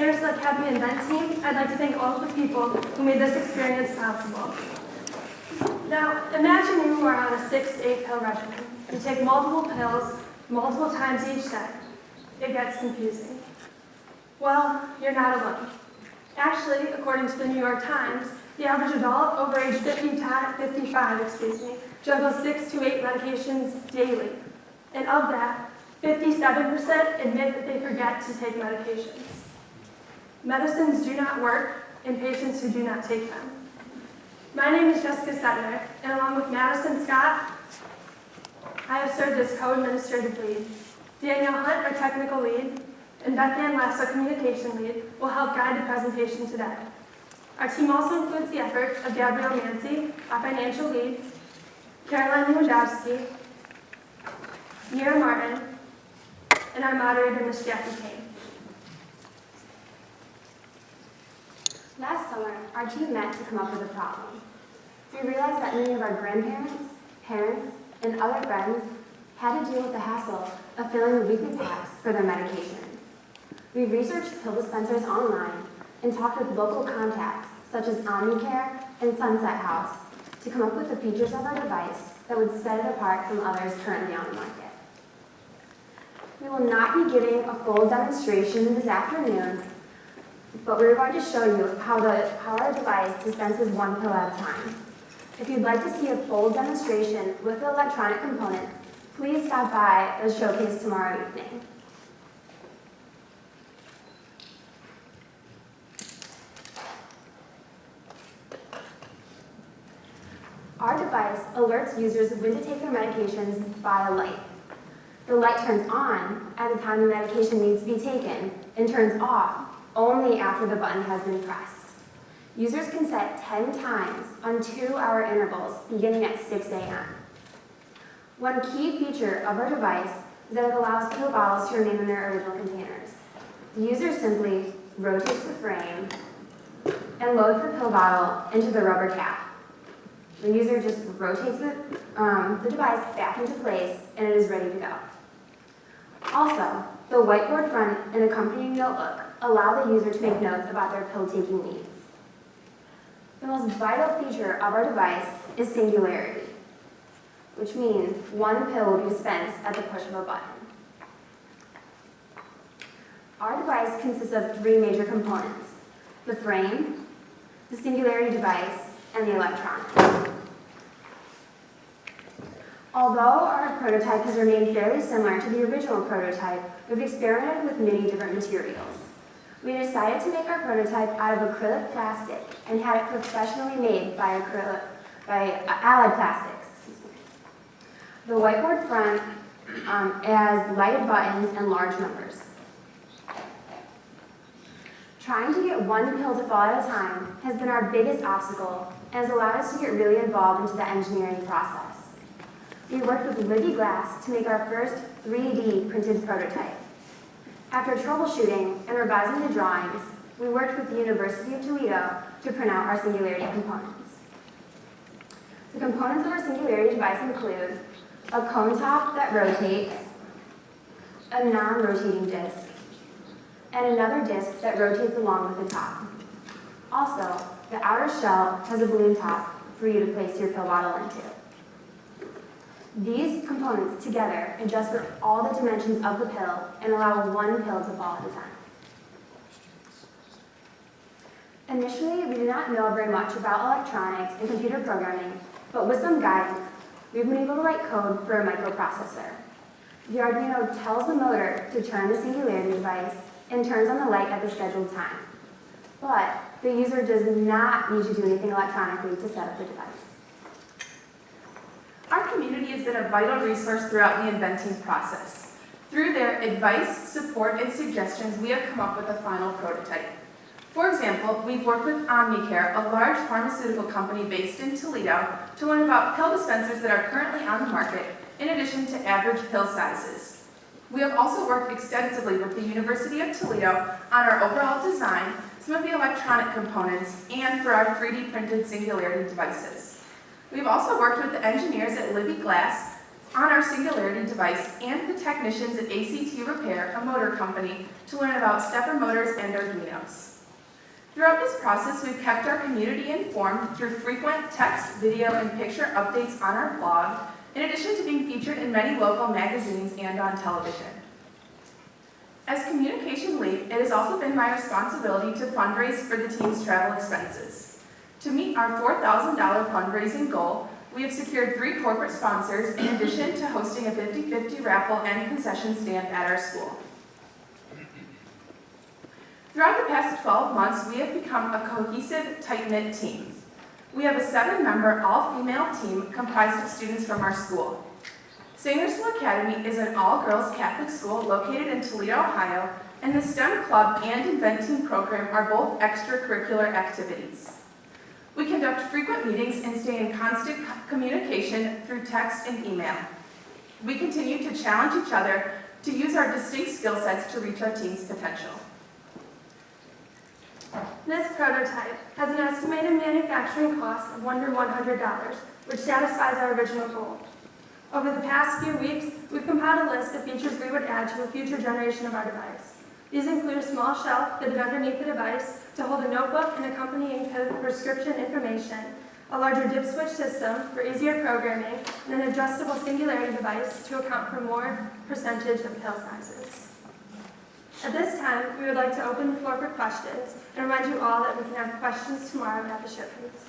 St. Ursula Academy InvenTeam, I'd like to thank all of the people who made this experience possible. Now, imagine you are on a 6 to 8 pill regimen. You take multiple pills, multiple times each day. It gets confusing. Well, you're not alone. Actually, according to the New York Times, the average adult over age 55, juggles 6 to 8 medications daily. And of that, 57% admit that they forget to take medications. Medicines do not work in patients who do not take them. My name is Jessica Setner, and along with Madison Scott, I have served as co-administrative lead. Danielle Hunt, our technical lead, and Beth Ann Lasso, communication lead, will help guide the presentation today. Our team also includes the efforts of Gabrielle Mancy, our financial lead, Caroline Lewandowski, Mira Martin, and our moderator, Ms. Jackie Kane. Last summer, our team met to come up with a problem. We realized that many of our grandparents, parents, and other friends had to deal with the hassle of filling the weekly packs for their medications. We researched pill dispensers online and talked with local contacts such as Omnicare and Sunset House to come up with the features of our device that would set it apart from others currently on the market. We will not be giving a full demonstration this afternoon, but we're going to show you how our device dispenses one pill at a time. If you'd like to see a full demonstration with the electronic components, please stop by the showcase tomorrow evening. Our device alerts users when to take their medications by a light. The light turns on at the time the medication needs to be taken and turns off only after the button has been pressed. Users can set 10 times on 2-hour intervals beginning at 6 a.m. One key feature of our device is that it allows pill bottles to remain in their original containers. The user simply rotates the frame and loads the pill bottle into the rubber cap. The user just rotates the device back into place and it is ready to go. Also, the whiteboard front and accompanying notebook allow the user to make notes about their pill-taking needs. The most vital feature of our device is singularity, which means one pill will be dispensed at the push of a button. Our device consists of 3 major components: the frame, the singularity device, and the electronics. Although our prototype has remained fairly similar to the original prototype, we've experimented with many different materials. We decided to make our prototype out of acrylic plastic and had it professionally made by Allied Plastics. The whiteboard front has lighted buttons and large numbers. Trying to get one pill to fall at a time has been our biggest obstacle and has allowed us to get really involved into the engineering process. We worked with Libby Glass to make our first 3D printed prototype. After troubleshooting and revising the drawings, we worked with the University of Toledo to print out our singularity components. The components of our singularity device include a cone top that rotates, a non-rotating disc, and another disc that rotates along with the top. Also, the outer shell has a balloon top for you to place your pill bottle into. These components together adjust for all the dimensions of the pill and allow one pill to fall at a time. Initially, we did not know very much about electronics and computer programming, but with some guidance, we've been able to write code for a microprocessor. The Arduino tells the motor to turn the singularity device and turns on the light at the scheduled time. But the user does not need to do anything electronically to set up the device. Our community has been a vital resource throughout the InvenTeam process. Through their advice, support, and suggestions, we have come up with a final prototype. For example, we've worked with Omnicare, a large pharmaceutical company based in Toledo, to learn about pill dispensers that are currently on the market, in addition to average pill sizes. We have also worked extensively with the University of Toledo on our overall design, some of the electronic components, and for our 3D printed singularity devices. We've also worked with the engineers at Libby Glass on our Singularity device and the technicians at ACT Repair, a motor company, to learn about stepper motors and Arduinos. Throughout this process, we've kept our community informed through frequent text, video, and picture updates on our blog, in addition to being featured in many local magazines and on television. As communication lead, it has also been my responsibility to fundraise for the team's travel expenses. To meet our $4,000 fundraising goal, we have secured 3 corporate sponsors in addition to hosting a 50-50 raffle and concession stand at our school. Throughout the past 12 months, we have become a cohesive, tight-knit team. We have a 7-member, all-female team comprised of students from our school. St. Ursula Academy is an all-girls Catholic school located in Toledo, Ohio, and the STEM Club and InvenTeam program are both extracurricular activities. We conduct frequent meetings and stay in constant communication through text and email. We continue to challenge each other to use our distinct skill sets to reach our team's potential. This prototype has an estimated manufacturing cost of under $100, which satisfies our original goal. Over the past few weeks, we've compiled a list of features we would add to a future generation of our device. These include a small shelf fitted underneath the device to hold a notebook and accompanying prescription information, a larger dip switch system for easier programming, and an adjustable Singularity device to account for more percentage of pill sizes. At this time, we would like to open the floor for questions and remind you all that we can have questions tomorrow at the showcase.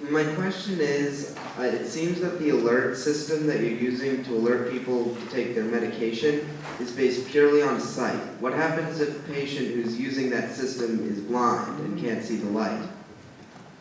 My question is, it seems that the alert system that you're using to alert people to take their medication is based purely on sight. What happens if a patient who's using that system is blind and can't see the light?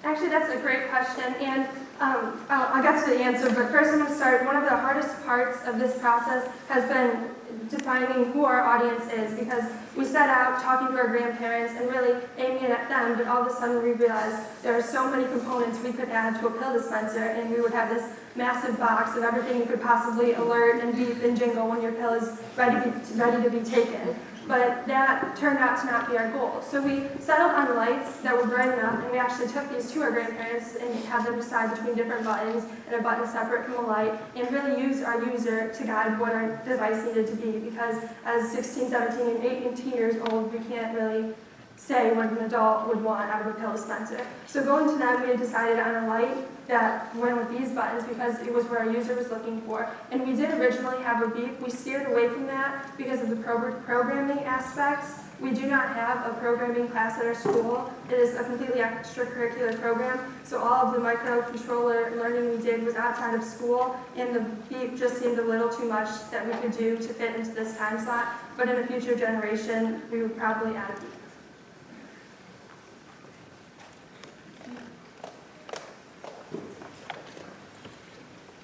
Actually, that's a great question, and I'll get to the answer, but first I'm going to start. One of the hardest parts of this process has been defining who our audience is, because we set out talking to our grandparents and really aiming at them, but all of a sudden we realized there are so many components we could add to a pill dispenser, and we would have this massive box of everything you could possibly alert and beep and jingle when your pill is ready to be taken. But that turned out to not be our goal. So we settled on lights that were bright enough, and we actually took these to our grandparents and had them decide between different buttons and a button separate from a light, and really use our user to guide what our device needed to be, because as 16, 17, and 18 years old, we can't really say what an adult would want out of a pill dispenser. So going to them, we had decided on a light that went with these buttons because it was what our user was looking for. And we did originally have a beep. We steered away from that because of the programming aspects. We do not have a programming class at our school. It is a completely extracurricular program. So all of the microcontroller learning we did was outside of school, and the beep just seemed a little too much that we could do to fit into this time slot. But in a future generation, we would probably add a beep.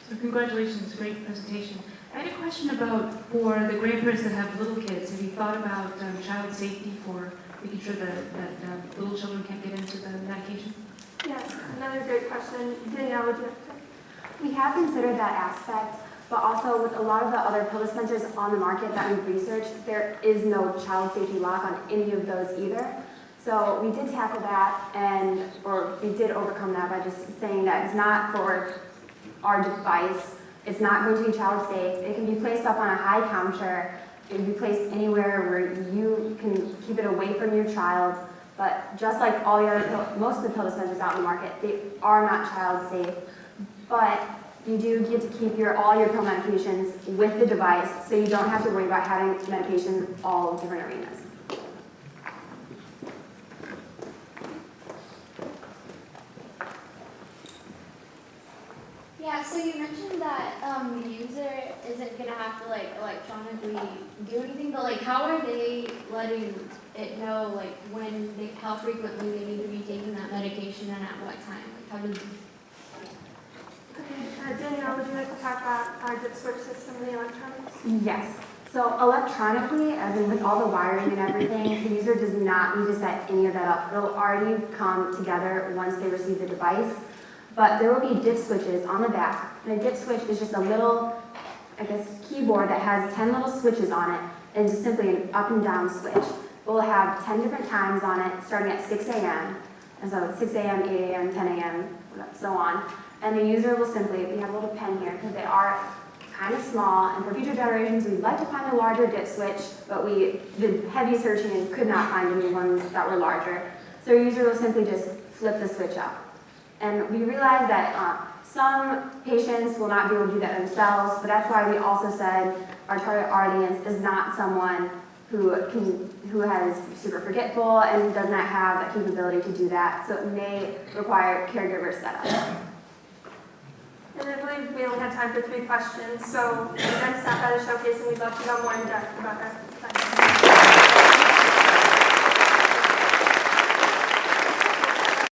So congratulations, great presentation. I had a question about, for the grandparents that have little kids, have you thought about child safety for making sure that little children can't get into the medication? Yes, another great question. Danielle, would you like to? We have considered that aspect, but also with a lot of the other pill dispensers on the market that we've researched, there is no child safety lock on any of those either. So we did tackle that, or we did overcome that by just saying that it's not for our device. It's not going to be child safe. It can be placed up on a high counter. It can be placed anywhere where you can keep it away from your child. But just like all the other most of the pill dispensers out in the market, they are not child safe. But you do get to keep all your pill medications with the device, so you don't have to worry about having medications in all different arenas. Yeah, so you mentioned that the user isn't going to have to electronically do anything, but how are they letting it know how frequently they need to be taking that medication and at what time? How do Okay, Danielle, would you like to talk about our dip switch system and the electronics? Yes. So electronically, as in with all the wiring and everything, the user does not need to set any of that up. It'll already come together once they receive the device. But there will be dip switches on the back. And a dip switch is just a little keyboard that has 10 little switches on it, and just simply an up and down switch. We'll have 10 different times on it, starting at 6 a.m. And so it's 6 a.m., 8 a.m., 10 a.m., so on. And the user will simply, we have a little pen here because they are kind of small, and for future generations, we'd like to find a larger dip switch, but we did heavy searching and could not find any ones that were larger. So our user will simply just flip the switch up. And we realize that some patients will not be able to do that themselves, but that's why we also said our target audience is not someone who is super forgetful and does not have that capability to do that, so it may require caregiver setup. And I believe we only had time for 3 questions, so again, stop by the showcase and we'd love to go more in depth about that.